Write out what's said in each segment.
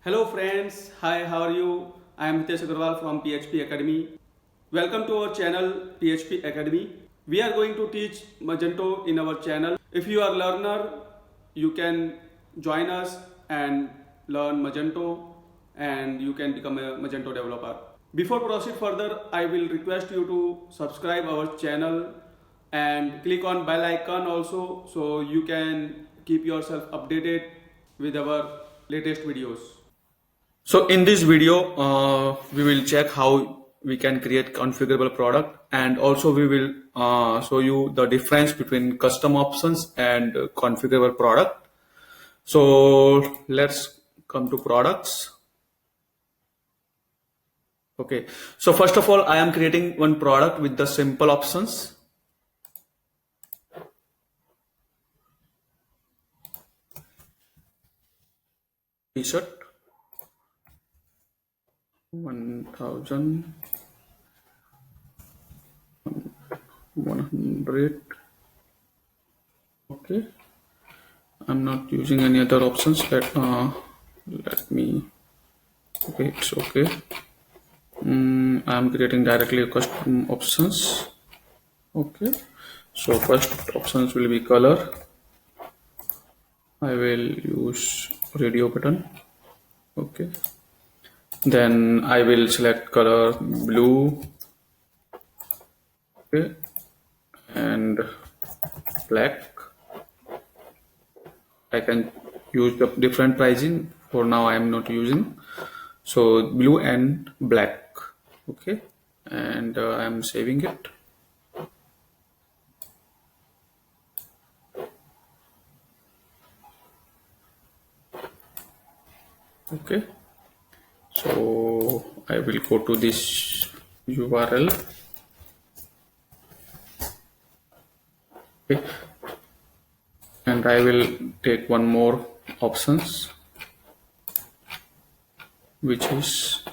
Hello friends, hi, how are you? I am Hitesh Agarwal from PHP Academy. Welcome to our channel PHP Academy. We are going to teach Magento in our channel. If you are a learner, you can join us and learn Magento and you can become a Magento developer. Before proceed further, I will request you to subscribe our channel and click on bell icon also so you can keep yourself updated with our latest videos. So in this video, we will check how we can create configurable product, and also we will show you the difference between custom options and configurable product. So let's come to products. Okay. So first of all, I am creating one product with the simple options. T-shirt 1,100. Okay. I'm not using any other options. Let me. Okay, it's okay. I'm creating directly custom options. Okay. So first options will be color. I will use radio button. Okay. Then I will select color blue. Okay. And black. I can use the different pricing. For now, I am not using. So blue and black. Okay. And I am saving it. Okay. So I will go to this URL. Okay. And I will take one more options, which is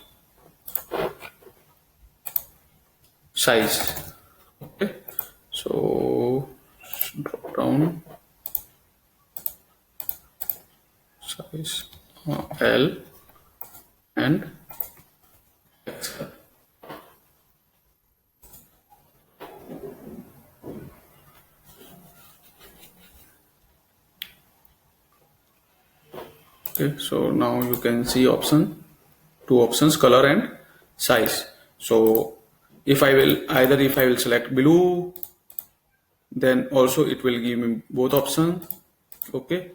size. Okay. So drop down size L and XL. Okay, so now you can see two options, color and size. So if I will select blue, then also it will give me both options. Okay,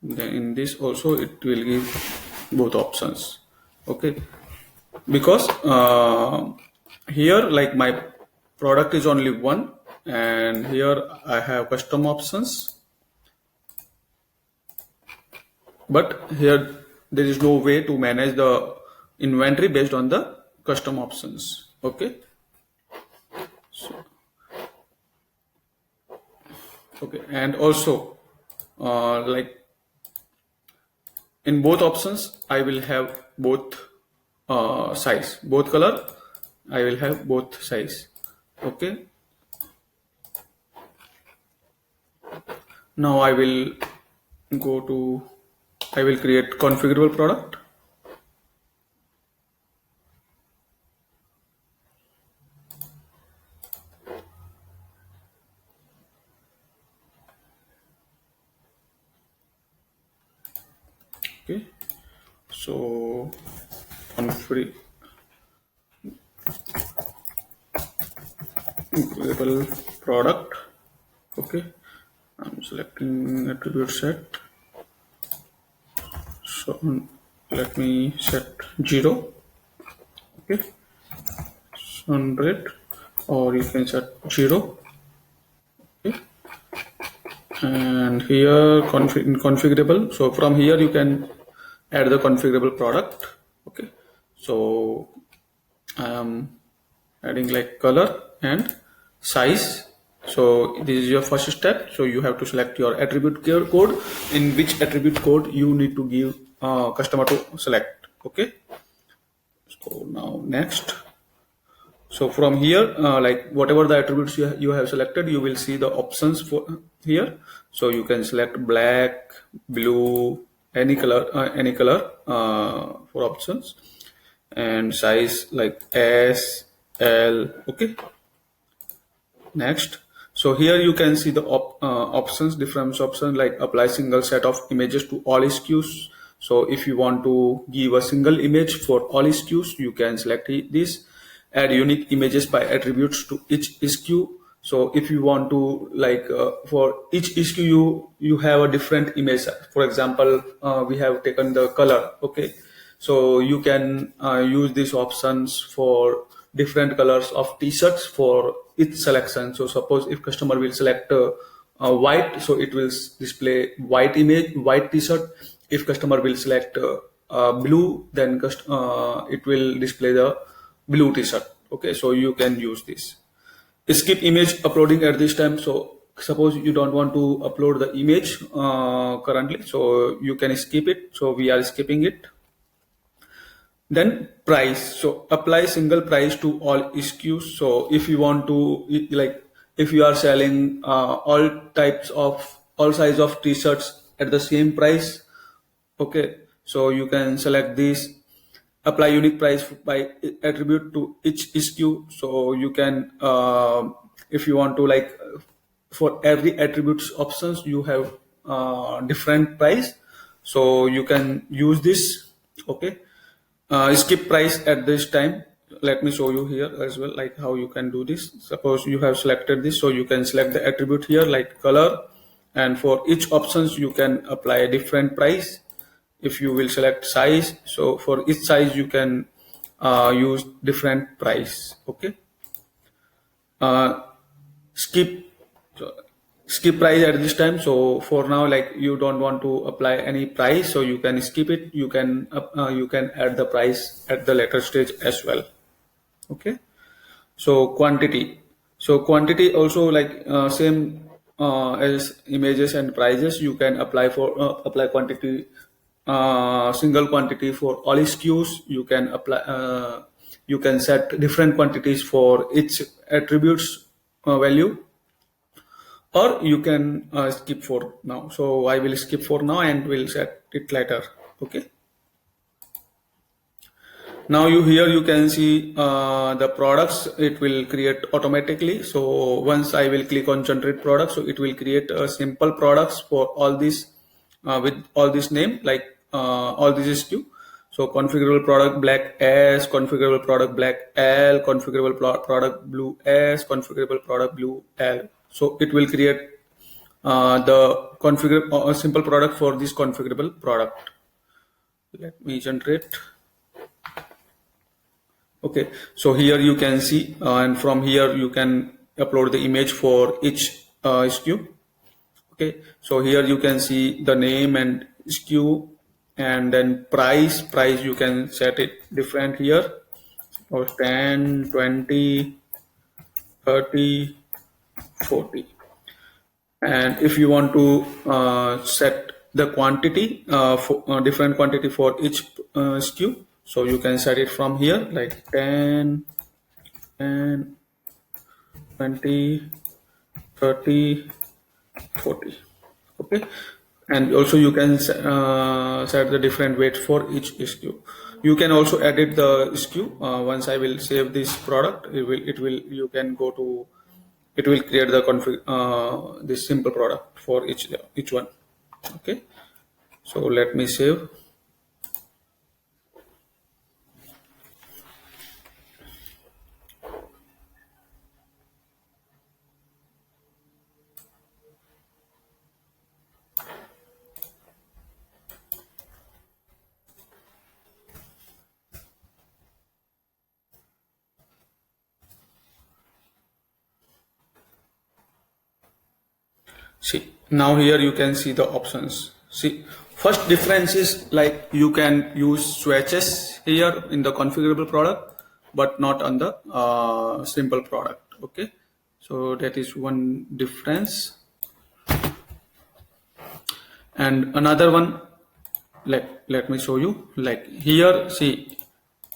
then in this also it will give both options. Okay, because here like my product is only one, and here I have custom options, but here there is no way to manage the inventory based on the custom options. Okay. So, okay, and also like in both options I will have both size, both color I will have both size. Okay, now I will create configurable product. Okay, so configurable product. Okay, I'm selecting attribute set. So let me set 0. Okay, 100, or you can set 0. Okay, and here in configurable. So from here you can add the configurable product. Okay, so I am adding like color and size. So this is your first step. So you have to select your attribute code, in which attribute code you need to give customer to select. Okay, so now next. So from here, like whatever the attributes you have selected, you will see the options for here. So you can select black, blue, for options, and size like S, L. Okay. Next, so here you can see the options, different options like apply single set of images to all SKUs. So if you want to give a single image for all SKUs, you can select this. Add unique images by attributes to each SKU. So if you want to for each SKU you have a different image. For example, we have taken the color. Okay, so you can use these options for different colors of t-shirts for each selection. So suppose if customer will select white, so it will display white image, white t-shirt. If customer will select blue, then it will display the blue t-shirt. Okay, so you can use this. Skip image uploading at this time. So suppose you don't want to upload the image currently, so you can skip it. So we are skipping it. Then price, so apply single price to all SKUs. So if you want to, like, if you are selling all types of all size of t-shirts at the same price, okay, so you can select this. Apply unique price by attribute to each SKU. So you can if you want to, like, for every attributes options you have different price, so you can use this. Okay. Skip price at this time. Let me show you here as well, like how you can do this. Suppose you have selected this, so you can select the attribute here like color, and for each options you can apply a different price. If you will select size, so for each size you can use different price. Okay. uh, skip skip price at this time. So for now, like, you don't want to apply any price, so you can skip it. You can add the price at the later stage as well. Okay. So quantity also, like, same as images and prices. You can apply quantity, single quantity for all SKUs. You can apply you can set different quantities for each attributes value, or you can skip for now. So I will skip for now and will set it later. Okay. Now here you can see the products. It will create automatically. So once I will click on generate products, so it will create a simple products for all these with all this name, like all these SKU. So configurable product black S, configurable product black L, configurable product blue S, configurable product blue L. So it will create the configure simple product for this configurable product. Let me generate. Okay, so here you can see, and from here you can upload the image for each SKU. Okay, so here you can see the name and SKU, and then price you can set it different here, or 10, 20, 30, 40. And if you want to set the quantity for different quantity for each SKU, so you can set it from here, like 10, 10, 20, 30, 40. Okay. And also you can set the different weights for each SKU. You can also edit the SKU. Once I will save this product, it will you can go to, it will create the config this simple product for each one. Okay, so let me save. See, now here you can see the options. See, first difference is, like, you can use swatches here in the configurable product, but not on the simple product. Okay, so that is one difference. And another one, let me show you. Like here, see,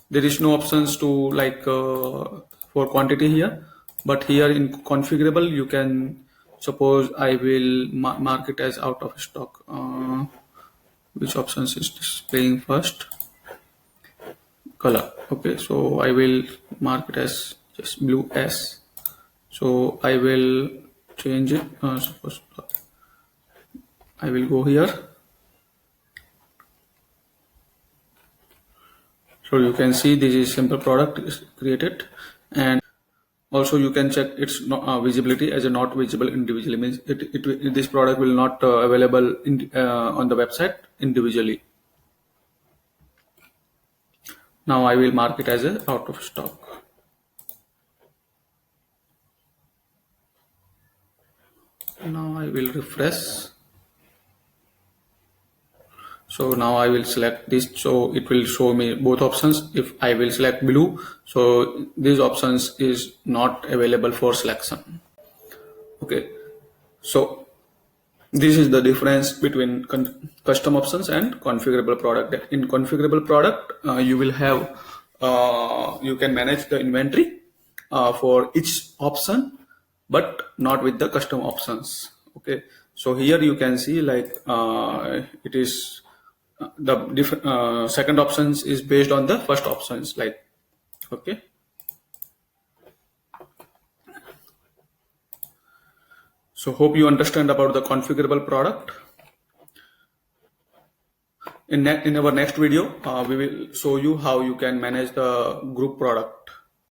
there is no options to, like, for quantity here, but here in configurable you can, suppose I will mark it as out of stock. which options is displaying first. Color. Okay, so I will mark it as just blue S. So I will change it. Suppose I will go here. So you can see this is simple product is created, and also you can check its visibility as a not visible individually. Means this product will not available on the website individually. Now I will mark it as a out of stock. Now I will refresh. So now I will select this, so it will show me both options. If I will select blue, so these options is not available for selection. Okay, so this is the difference between custom options and configurable product. In configurable product, you will have you can manage the inventory for each option, but not with the custom options. Okay, so here you can see like it is the different second options is based on the first options. Like okay. So hope you understand about the configurable product. In our next video, we will show you how you can manage the group product.